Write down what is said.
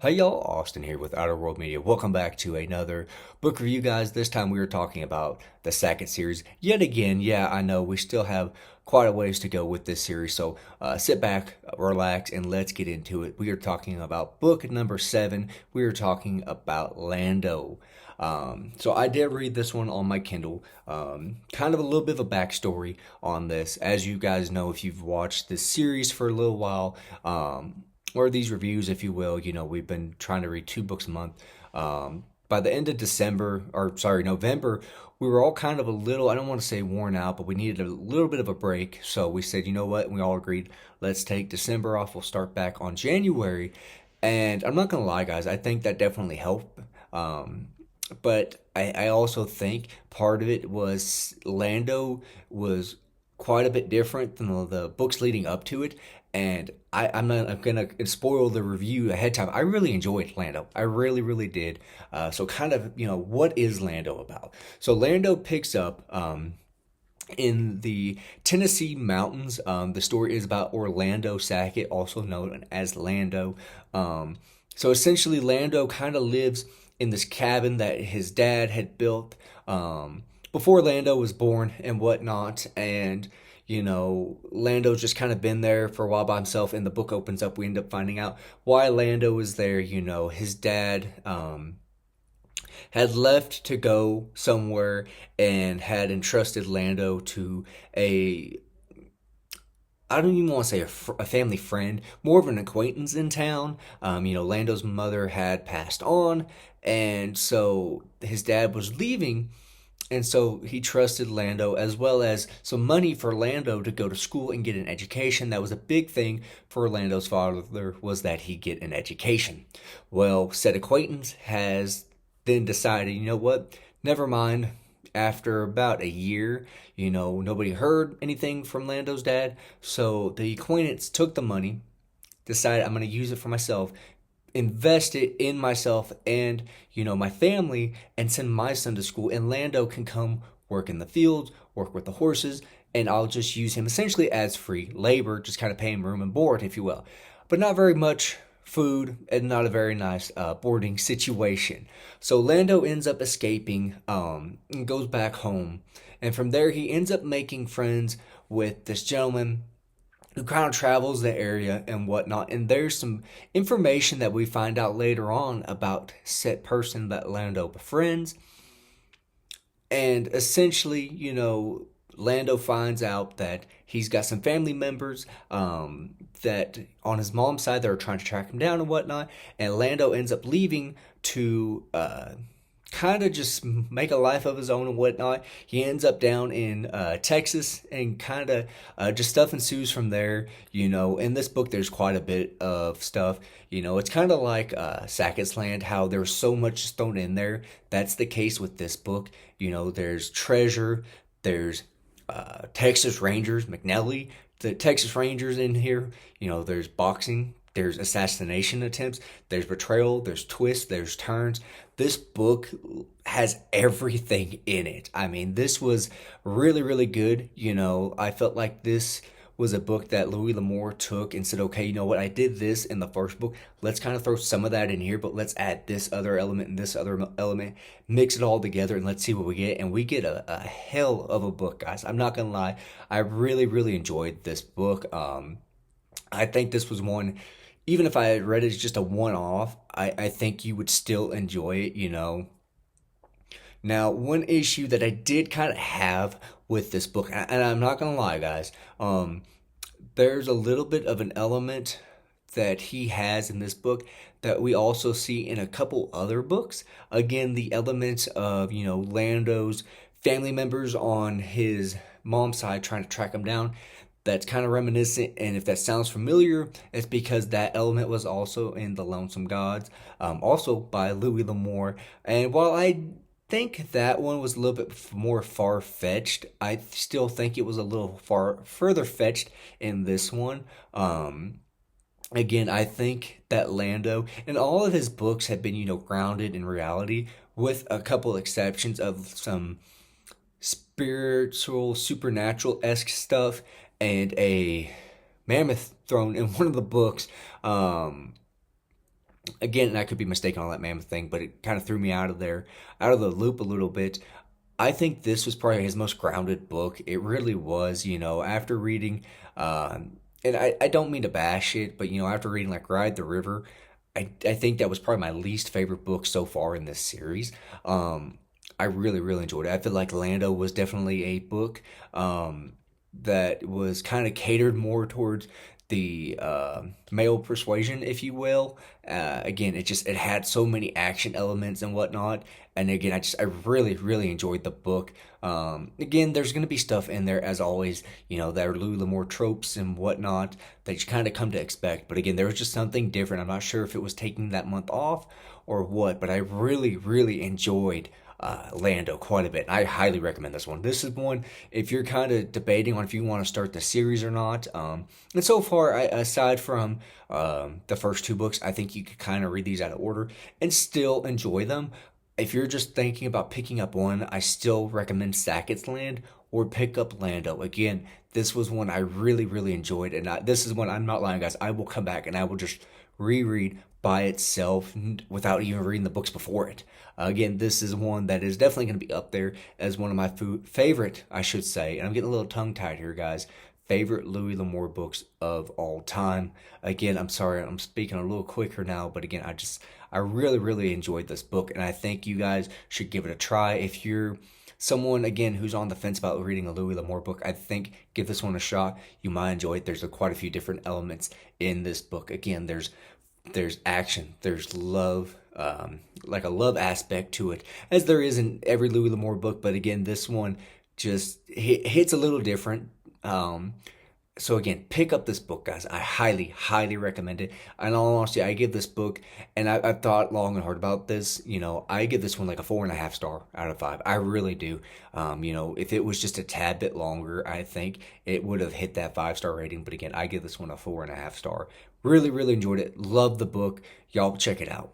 Hey y'all, Austin here with Outer World Media. Welcome back to another book review, guys. This time we are talking about the Sackett series yet again. Yeah, I know we still have quite a ways to go with this series, so sit back, relax, and let's get into it. We are talking about book number 7. We are talking about Lando. So I did read this one on my Kindle. Kind of a little bit of a backstory on this. As you guys know, if you've watched this series for a little while, or these reviews, if you will, we've been trying to read 2 books a month. By the end of December, or sorry, November, we were all kind of a little, I don't want to say worn out, but we needed a little bit of a break. So we said, you know what? We all agreed, let's take December off. We'll start back on January. And I'm not going to lie, guys, I think that definitely helped. But I also think part of it was Lando was quite a bit different than the books leading up to it. And I'm gonna spoil the review ahead of time. I really enjoyed Lando. I really, really did. So kind of, what is Lando about? So Lando picks up in the Tennessee mountains. The story is about Orlando Sackett, also known as Lando. So essentially, Lando kind of lives in this cabin that his dad had built before Lando was born and whatnot. And, Lando's just kind of been there for a while by himself. And the book opens up. We end up finding out why Lando is there. His dad had left to go somewhere and had entrusted Lando to a I don't even want to say a family friend, more of an acquaintance in town. Lando's mother had passed on, and so his dad was leaving, and so he trusted Lando as well as some money for Lando to go to school and get an education. That was a big thing for Lando's father, was that he get an education. Well, said acquaintance has then decided, you know what? Never mind. After about a year, nobody heard anything from Lando's dad. So the acquaintance took the money, decided I'm going to use it for myself, invest it in myself and, my family, and send my son to school. And Lando can come work in the fields, work with the horses, and I'll just use him essentially as free labor, just kind of pay him room and board, if you will. But not very much food and not a very nice boarding situation. So Lando ends up escaping and goes back home. And from there, he ends up making friends with this gentleman who kind of travels the area and whatnot. And there's some information that we find out later on about said person that Lando befriends. And essentially, Lando finds out that he's got some family members that on his mom's side that are trying to track him down and whatnot. And Lando ends up leaving to kind of just make a life of his own and whatnot. He ends up down in Texas, and kind of just stuff ensues from there. In this book, there's quite a bit of stuff. It's kind of like Sackett's Land, how there's so much thrown in there. That's the case with this book. There's treasure, there's Texas Rangers, McNelly, the Texas Rangers in here. There's boxing, there's assassination attempts, there's betrayal, there's twists, there's turns. This book has everything in it. I mean, this was really, really good. I felt like this was a book that Louis L'Amour took and said, okay, you know what, I did this in the first book. Let's kind of throw some of that in here, but let's add this other element and this other element, mix it all together, and let's see what we get. And we get a hell of a book, guys. I'm not going to lie. I really, really enjoyed this book. I think this was one, even if I had read it as just a one-off, I think you would still enjoy it. Now, one issue that I did kind of have with this book, and I'm not gonna lie, guys, there's a little bit of an element that he has in this book that we also see in a couple other books. Again, the elements of Lando's family members on his mom's side trying to track him down. That's kind of reminiscent, and if that sounds familiar, it's because that element was also in The Lonesome Gods, also by Louis L'Amour. And while I think that one was a little bit more far-fetched, I still think it was a little far further fetched in this one. Again, I think that Lando and all of his books have been, grounded in reality, with a couple exceptions of some spiritual, supernatural esque stuff and a mammoth thrown in one of the books. Again, and I could be mistaken on that mammoth thing, but it kind of threw me out of there, out of the loop a little bit. I think this was probably his most grounded book. It really was, after reading, and I don't mean to bash it, but after reading like Ride the River, I think that was probably my least favorite book so far in this series. I really, really enjoyed it. I feel like Lando was definitely a book that was kind of catered more towards the male persuasion, if you will. Again, it had so many action elements and whatnot, and again, I really really enjoyed the book. Again, there's gonna be stuff in there as always, that are Louis L'Amour tropes and whatnot that you kind of come to expect. But again, there was just something different. I'm not sure if it was taking that month off or what, but I really really enjoyed Lando quite a bit. I highly recommend this one. This is one if you're kind of debating on if you want to start the series or not. And so far, aside from the first two books, I think you could kind of read these out of order and still enjoy them. If you're just thinking about picking up one, I still recommend Sackett's Land or pick up Lando. Again, this was one I really, really enjoyed, and this is one I'm not lying, guys. I will come back and I will just reread by itself without even reading the books before it. Again, this is one that is definitely going to be up there as one of my favorite, I should say, and I'm getting a little tongue tied here, guys. Favorite Louis L'Amour books of all time. Again, I'm sorry, I'm speaking a little quicker now, but again, I really, really enjoyed this book, and I think you guys should give it a try. If you're someone again who's on the fence about reading a Louis L'Amour book, I think give this one a shot. You might enjoy it. There's quite a few different elements in this book. Again, there's action, there's love, like a love aspect to it, as there is in every Louis L'Amour book. But again, this one just hits a little different. So again, pick up this book, guys. I highly, highly recommend it. And all honesty, I give this book, and I've thought long and hard about this. I give this one like a 4.5 star out of 5. I really do. If it was just a tad bit longer, I think it would have hit that 5 star rating. But again, I give this one a 4.5 star. Really, really enjoyed it. Love the book. Y'all check it out.